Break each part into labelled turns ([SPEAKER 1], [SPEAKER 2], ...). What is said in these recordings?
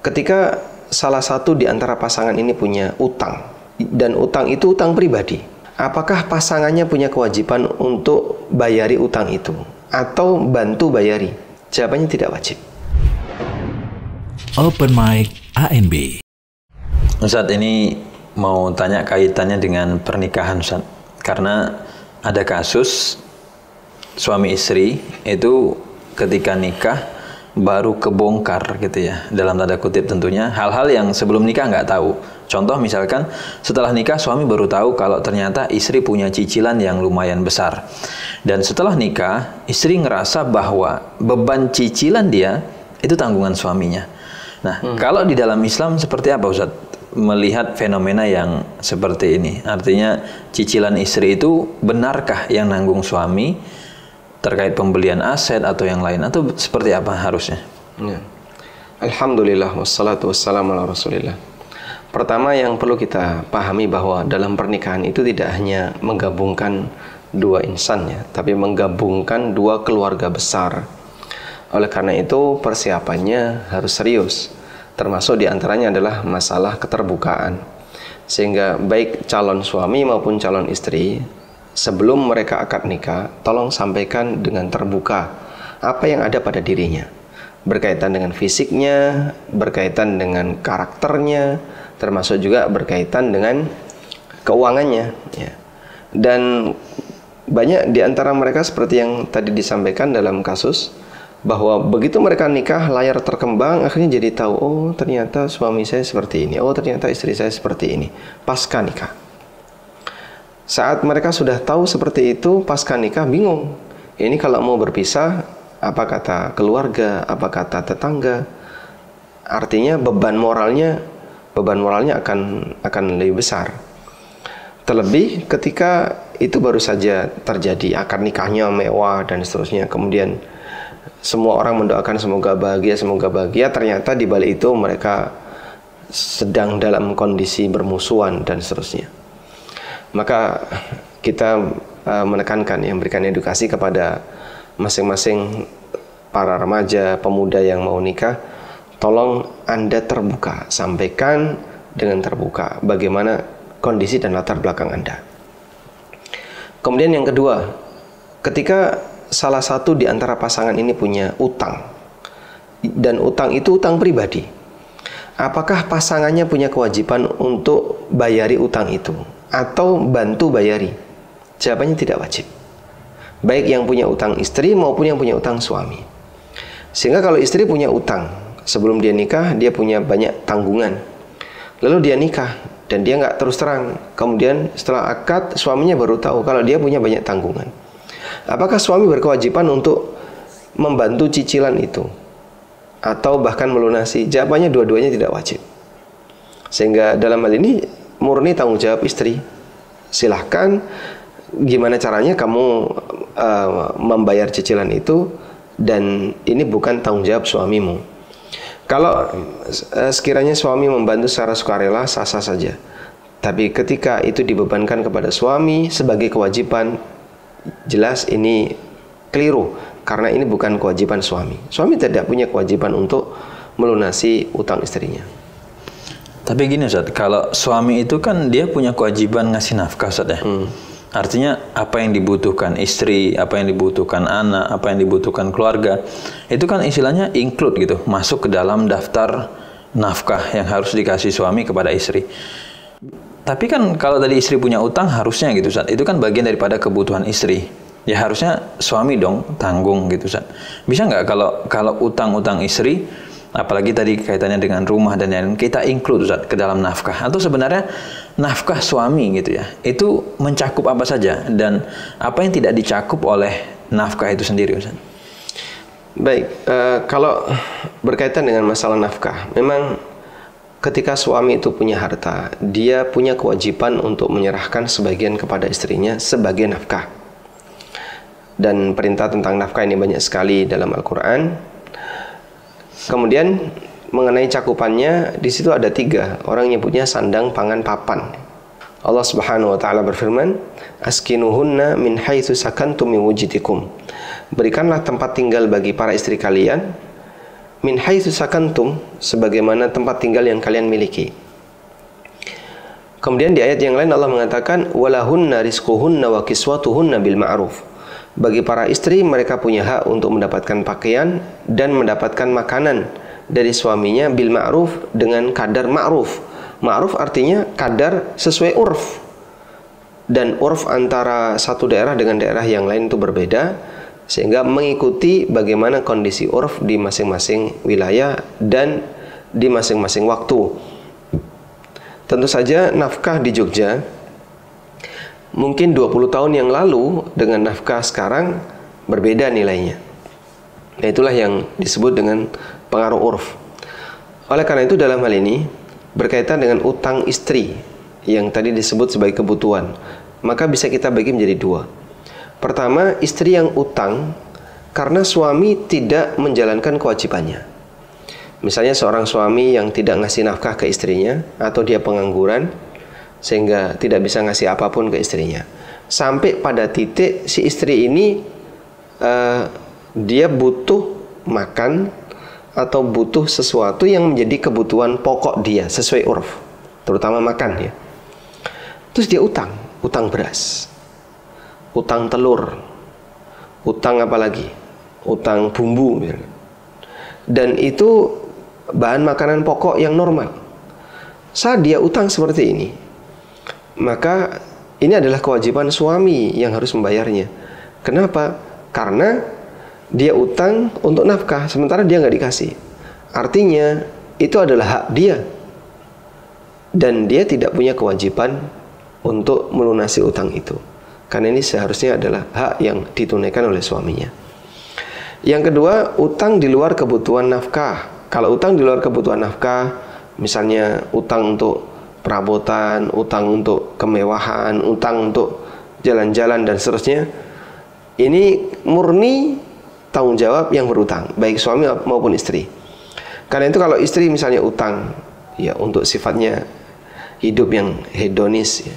[SPEAKER 1] Ketika salah satu di antara pasangan ini punya utang, dan utang itu utang pribadi, apakah pasangannya punya kewajiban untuk bayari utang itu atau bantu bayari? Jawabannya tidak wajib.
[SPEAKER 2] Open Mic ANB.
[SPEAKER 3] Ustadz, ini mau tanya kaitannya dengan pernikahan, Ustadz. Karena ada kasus suami istri itu ketika nikah baru kebongkar gitu ya, dalam tanda kutip tentunya, hal-hal yang sebelum nikah nggak tahu. Contoh misalkan setelah nikah suami baru tahu kalau ternyata istri punya cicilan yang lumayan besar. Dan setelah nikah istri ngerasa bahwa beban cicilan dia itu tanggungan suaminya. Nah, kalau di dalam Islam seperti apa Ustaz melihat fenomena yang seperti ini? Artinya cicilan istri itu benarkah yang nanggung suami terkait pembelian aset atau yang lain, atau seperti apa harusnya?
[SPEAKER 1] Ya. Alhamdulillah wassalatu wassalamu ala Rasulillah. Pertama yang perlu kita pahami bahwa dalam pernikahan itu tidak hanya menggabungkan dua insan ya, tapi menggabungkan dua keluarga besar. Oleh karena itu persiapannya harus serius, termasuk diantaranya adalah masalah keterbukaan. Sehingga baik calon suami maupun calon istri sebelum mereka akad nikah, tolong sampaikan dengan terbuka apa yang ada pada dirinya, berkaitan dengan fisiknya, berkaitan dengan karakternya, termasuk juga berkaitan dengan keuangannya ya. Dan banyak di antara mereka seperti yang tadi disampaikan dalam kasus, bahwa begitu mereka nikah, layar terkembang, akhirnya jadi tahu, oh ternyata suami saya seperti ini, oh ternyata istri saya seperti ini pasca nikah. Saat mereka sudah tahu seperti itu pasca nikah, bingung. Ini kalau mau berpisah, apa kata keluarga, apa kata tetangga? Artinya beban moralnya akan lebih besar. Terlebih ketika itu baru saja terjadi, akad nikahnya mewah dan seterusnya. Kemudian semua orang mendoakan semoga bahagia, ternyata di balik itu mereka sedang dalam kondisi bermusuhan dan seterusnya. Maka kita menekankan, yang memberikan edukasi kepada masing-masing para remaja, pemuda yang mau nikah, tolong Anda terbuka, sampaikan dengan terbuka bagaimana kondisi dan latar belakang Anda. Kemudian yang kedua, ketika salah satu di antara pasangan ini punya utang, dan utang itu utang pribadi, apakah pasangannya punya kewajiban untuk bayari utang itu atau bantu bayari? Jawabannya tidak wajib. Baik yang punya utang istri maupun yang punya utang suami. Sehingga kalau istri punya utang, sebelum dia nikah dia punya banyak tanggungan, lalu dia nikah dan dia nggak terus terang, kemudian setelah akad suaminya baru tahu kalau dia punya banyak tanggungan, apakah suami berkewajiban untuk membantu cicilan itu atau bahkan melunasi? Jawabannya dua-duanya tidak wajib. Sehingga dalam hal ini murni tanggung jawab istri. Silahkan gimana caranya kamu membayar cicilan itu, dan ini bukan tanggung jawab suamimu. Kalau sekiranya suami membantu secara sukarela, sah-sah saja. Tapi ketika itu dibebankan kepada suami sebagai kewajiban, jelas ini keliru, karena ini bukan kewajiban suami. Suami tidak punya kewajiban untuk melunasi utang istrinya.
[SPEAKER 3] Tapi gini Ustaz, kalau suami itu kan dia punya kewajiban ngasih nafkah Ustaz ya. Artinya apa yang dibutuhkan istri, apa yang dibutuhkan anak, apa yang dibutuhkan keluarga, itu kan istilahnya include gitu, masuk ke dalam daftar nafkah yang harus dikasih suami kepada istri. Tapi kan kalau tadi istri punya utang harusnya gitu Ustaz, itu kan bagian daripada kebutuhan istri. Ya harusnya suami dong tanggung gitu Ustaz. Bisa nggak kalau utang-utang istri, apalagi tadi kaitannya dengan rumah dan lain-lain, kita include Ustaz ke dalam nafkah? Atau sebenarnya nafkah suami gitu ya, itu mencakup apa saja dan apa yang tidak dicakup oleh nafkah itu sendiri Ustaz?
[SPEAKER 1] Baik, kalau berkaitan dengan masalah nafkah, memang ketika suami itu punya harta, dia punya kewajiban untuk menyerahkan sebagian kepada istrinya sebagai nafkah. Dan perintah tentang nafkah ini banyak sekali dalam Al-Quran. Kemudian mengenai cakupannya, di situ ada 3. Orang nyebutnya sandang, pangan, papan. Allah Subhanahu wa taala berfirman, "Askinuhunna min haitsu sakantum min wujidikum." Berikanlah tempat tinggal bagi para istri kalian min haitsu sakantum, sebagaimana tempat tinggal yang kalian miliki. Kemudian di ayat yang lain Allah mengatakan walahunna rizquhunna wa kiswatuhunna bil ma'ruf. Bagi para istri mereka punya hak untuk mendapatkan pakaian dan mendapatkan makanan dari suaminya bil ma'ruf, dengan kadar ma'ruf. Ma'ruf artinya kadar sesuai urf. Dan urf antara satu daerah dengan daerah yang lain itu berbeda, sehingga mengikuti bagaimana kondisi urf di masing-masing wilayah dan di masing-masing waktu. Tentu saja nafkah di Jogja mungkin 20 tahun yang lalu dengan nafkah sekarang berbeda nilainya. Nah, itulah yang disebut dengan pengaruh urf. Oleh karena itu dalam hal ini berkaitan dengan utang istri yang tadi disebut sebagai kebutuhan, maka bisa kita bagi menjadi dua. Pertama, istri yang utang karena suami tidak menjalankan kewajibannya. Misalnya seorang suami yang tidak ngasih nafkah ke istrinya, atau dia pengangguran sehingga tidak bisa ngasih apapun ke istrinya. Sampai pada titik si istri ini dia butuh makan atau butuh sesuatu yang menjadi kebutuhan pokok dia sesuai urf, terutama makan ya. Terus dia utang beras, utang telur, utang apa lagi? Utang bumbu. Dan itu bahan makanan pokok yang normal. Saat dia utang seperti ini, maka ini adalah kewajiban suami yang harus membayarnya. Kenapa? Karena dia utang untuk nafkah, sementara dia nggak dikasih. Artinya itu adalah hak dia, dan dia tidak punya kewajiban untuk melunasi utang itu, karena ini seharusnya adalah hak yang ditunaikan oleh suaminya. Yang kedua, utang di luar kebutuhan nafkah. Kalau utang di luar kebutuhan nafkah, misalnya utang untuk perabotan, utang untuk kemewahan, utang untuk jalan-jalan dan seterusnya, ini murni tanggung jawab yang berutang, baik suami maupun istri. Karena itu kalau istri misalnya utang ya untuk sifatnya hidup yang hedonis ya,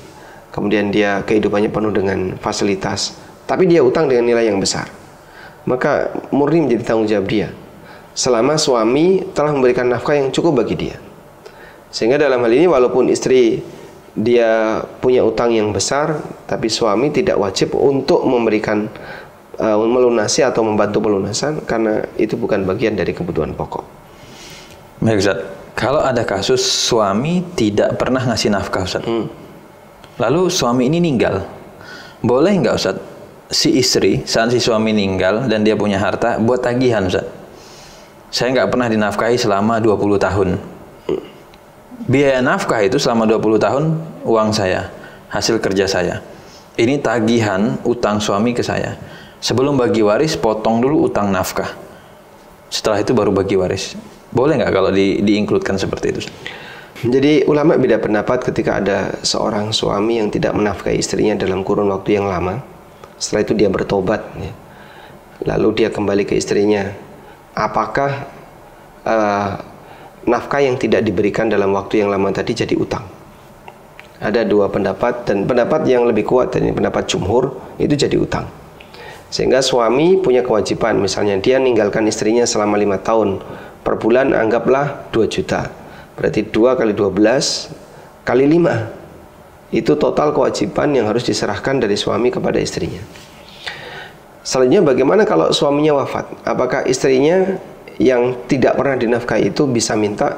[SPEAKER 1] kemudian dia kehidupannya penuh dengan fasilitas, tapi dia utang dengan nilai yang besar, maka murni menjadi tanggung jawab dia selama suami telah memberikan nafkah yang cukup bagi dia. Sehingga dalam hal ini walaupun istri dia punya utang yang besar, tapi suami tidak wajib untuk memberikan melunasi atau membantu pelunasan, karena itu bukan bagian dari kebutuhan pokok.
[SPEAKER 3] Baik Ustaz, kalau ada kasus suami tidak pernah ngasih nafkah Ustaz, lalu suami ini meninggal, boleh nggak Ustaz si istri saat si suami meninggal dan dia punya harta buat tagihan Ustaz? Saya nggak pernah dinafkahi selama 20 tahun. Biaya nafkah itu selama 20 tahun uang saya, hasil kerja saya. Ini tagihan utang suami ke saya. Sebelum bagi waris, potong dulu utang nafkah. Setelah itu baru bagi waris. Boleh nggak kalau di-includekan seperti itu?
[SPEAKER 1] Jadi ulama beda pendapat ketika ada seorang suami yang tidak menafkahi istrinya dalam kurun waktu yang lama. Setelah itu dia bertobat ya. Lalu dia kembali ke istrinya. Apakah nafkah yang tidak diberikan dalam waktu yang lama tadi jadi utang? Ada dua pendapat, dan pendapat yang lebih kuat dari pendapat jumhur itu jadi utang. Sehingga suami punya kewajiban, misalnya dia meninggalkan istrinya selama 5 tahun, per bulan anggaplah 2 juta. Berarti 2 kali 12 kali 5. Itu total kewajiban yang harus diserahkan dari suami kepada istrinya. Selanjutnya bagaimana kalau suaminya wafat? Apakah istrinya yang tidak pernah dinafkahi itu bisa minta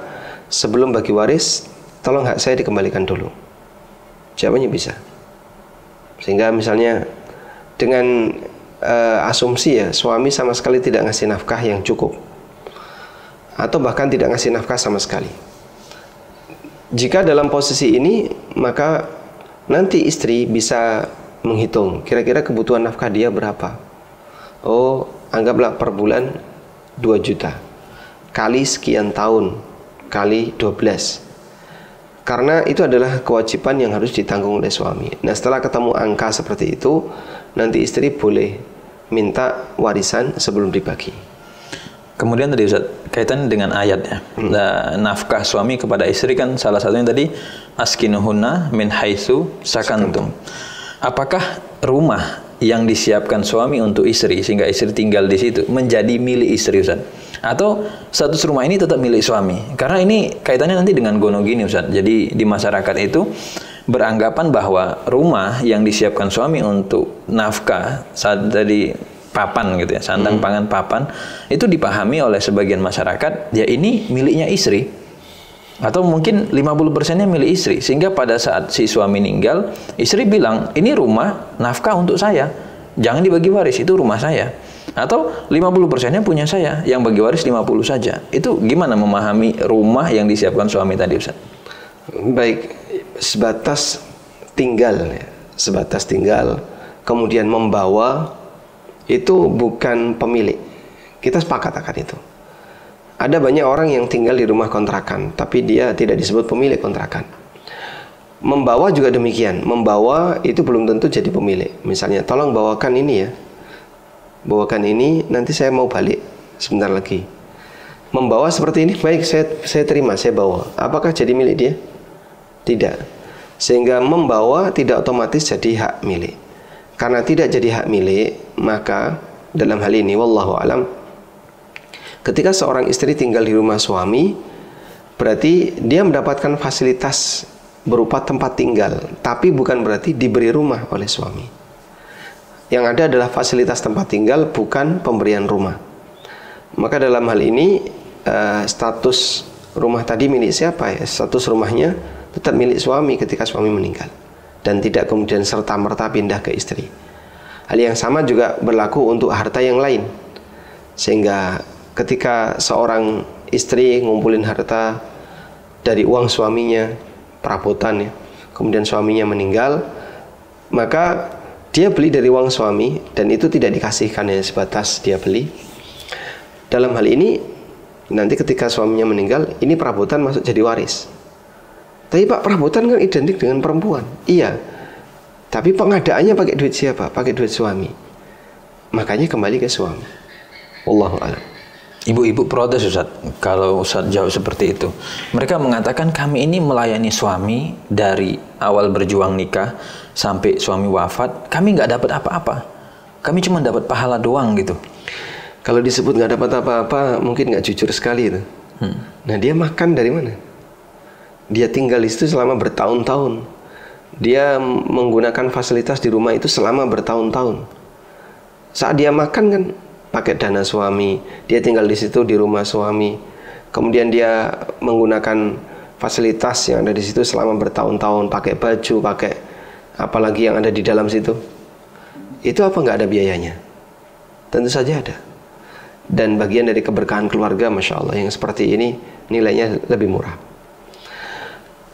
[SPEAKER 1] sebelum bagi waris, tolong hak saya dikembalikan dulu? Jawabannya bisa. Sehingga misalnya dengan asumsi ya, suami sama sekali tidak ngasih nafkah yang cukup, atau bahkan tidak ngasih nafkah sama sekali. Jika dalam posisi ini, maka nanti istri bisa menghitung kira-kira kebutuhan nafkah dia berapa. Oh, anggaplah per bulan 2 juta kali sekian tahun kali 12, karena itu adalah kewajiban yang harus ditanggung oleh suami. Nah, setelah ketemu angka seperti itu, nanti istri boleh minta warisan sebelum dibagi.
[SPEAKER 3] Kemudian tadi Ustaz, kaitan dengan ayat ya, nafkah suami kepada istri kan salah satunya tadi askinuhunna min haitsu sakantum. Apakah rumah yang disiapkan suami untuk istri sehingga istri tinggal di situ menjadi milik istri, Ustaz? Atau status rumah ini tetap milik suami? Karena ini kaitannya nanti dengan gonogini, Ustaz. Jadi di masyarakat itu beranggapan bahwa rumah yang disiapkan suami untuk nafkah saat tadi papan gitu ya, sandang pangan papan, itu dipahami oleh sebagian masyarakat ya ini miliknya istri. Atau mungkin 50%-nya milik istri, sehingga pada saat si suami meninggal, istri bilang, ini rumah nafkah untuk saya, jangan dibagi waris, itu rumah saya. Atau 50%-nya punya saya, yang bagi waris 50 saja. Itu gimana memahami rumah yang disiapkan suami tadi, Ustaz?
[SPEAKER 1] Baik, sebatas tinggal ya. Sebatas tinggal, kemudian membawa, itu bukan pemilik. Kita sepakat akan itu. Ada banyak orang yang tinggal di rumah kontrakan, tapi dia tidak disebut pemilik kontrakan. Membawa juga demikian. Membawa itu belum tentu jadi pemilik. Misalnya, tolong bawakan ini ya. Bawakan ini, nanti saya mau balik sebentar lagi. Membawa seperti ini, baik saya terima, saya bawa. Apakah jadi milik dia? Tidak. Sehingga membawa tidak otomatis jadi hak milik. Karena tidak jadi hak milik, maka dalam hal ini, wallahu alam, ketika seorang istri tinggal di rumah suami, berarti dia mendapatkan fasilitas berupa tempat tinggal, tapi bukan berarti diberi rumah oleh suami. Yang ada adalah fasilitas tempat tinggal, bukan pemberian rumah. Maka dalam hal ini, status rumah tadi milik siapa ya? Status rumahnya tetap milik suami ketika suami meninggal, dan tidak kemudian serta-merta pindah ke istri. Hal yang sama juga berlaku untuk harta yang lain. Sehingga ketika seorang istri ngumpulin harta dari uang suaminya, perabotan ya, kemudian suaminya meninggal, maka dia beli dari uang suami, dan itu tidak dikasihkan ya, sebatas dia beli. Dalam hal ini, nanti ketika suaminya meninggal, ini perabotan masuk jadi waris. Tapi Pak, perabotan kan identik dengan perempuan. Iya, tapi pengadaannya pakai duit siapa? Pakai duit suami. Makanya kembali ke suami. Wallahu a'lam.
[SPEAKER 3] Ibu-ibu protes, Ustaz, kalau Ustaz jawab seperti itu. Mereka mengatakan kami ini melayani suami dari awal berjuang nikah sampai suami wafat, kami nggak dapat apa-apa. Kami cuma dapat pahala doang gitu.
[SPEAKER 1] Kalau disebut nggak dapat apa-apa, mungkin nggak jujur sekali itu. Nah, dia makan dari mana? Dia tinggal di situ selama bertahun-tahun. Dia menggunakan fasilitas di rumah itu selama bertahun-tahun. Saat dia makan kan pakai dana suami, dia tinggal di situ di rumah suami. Kemudian dia menggunakan fasilitas yang ada di situ selama bertahun-tahun, pakai baju, pakai apalagi yang ada di dalam situ. Itu apa nggak ada biayanya? Tentu saja ada. Dan bagian dari keberkahan keluarga, Masya Allah, yang seperti ini nilainya lebih murah.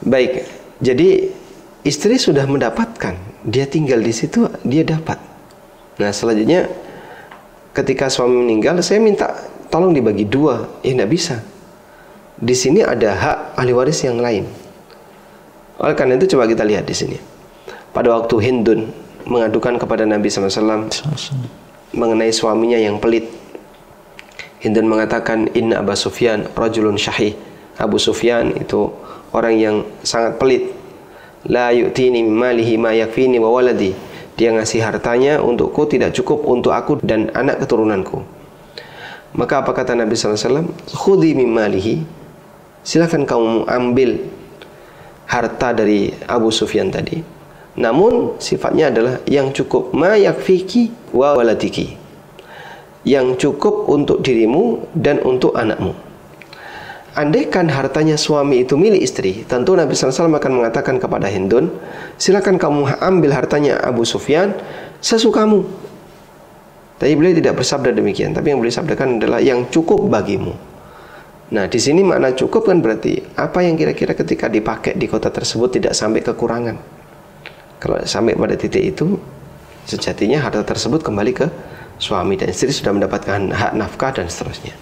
[SPEAKER 1] Baik, jadi istri sudah mendapatkan, dia tinggal di situ, dia dapat. Nah, selanjutnya ketika suami meninggal, saya minta tolong dibagi dua. Ya nggak bisa. Di sini ada hak ahli waris yang lain. Oleh karena itu coba kita lihat di sini. Pada waktu Hindun mengadukan kepada Nabi SAW mengenai suaminya yang pelit, Hindun mengatakan, Inna Abu Sufyan rajulun syahih. Abu Sufyan itu orang yang sangat pelit. La yu'tini malihi ma yakfini wa waladi. Dia ngasih hartanya untukku tidak cukup untuk aku dan anak keturunanku. Maka apa kata Nabi SAW? Khudhi min malihi. Silakan kamu ambil harta dari Abu Sufyan tadi. Namun sifatnya adalah yang cukup, ma yakfiki wa waladiki. Yang cukup untuk dirimu dan untuk anakmu. Andaikan hartanya suami itu milik istri, tentu Nabi SAW akan mengatakan kepada Hindun, silakan kamu ambil hartanya Abu Sufyan sesukamu. Tapi beliau tidak bersabda demikian. Tapi yang beliau sabdakan adalah yang cukup bagimu. Nah, di sini makna cukup kan berarti apa yang kira-kira ketika dipakai di kota tersebut tidak sampai kekurangan. Kalau sampai pada titik itu, sejatinya harta tersebut kembali ke suami dan istri sudah mendapatkan hak nafkah dan seterusnya.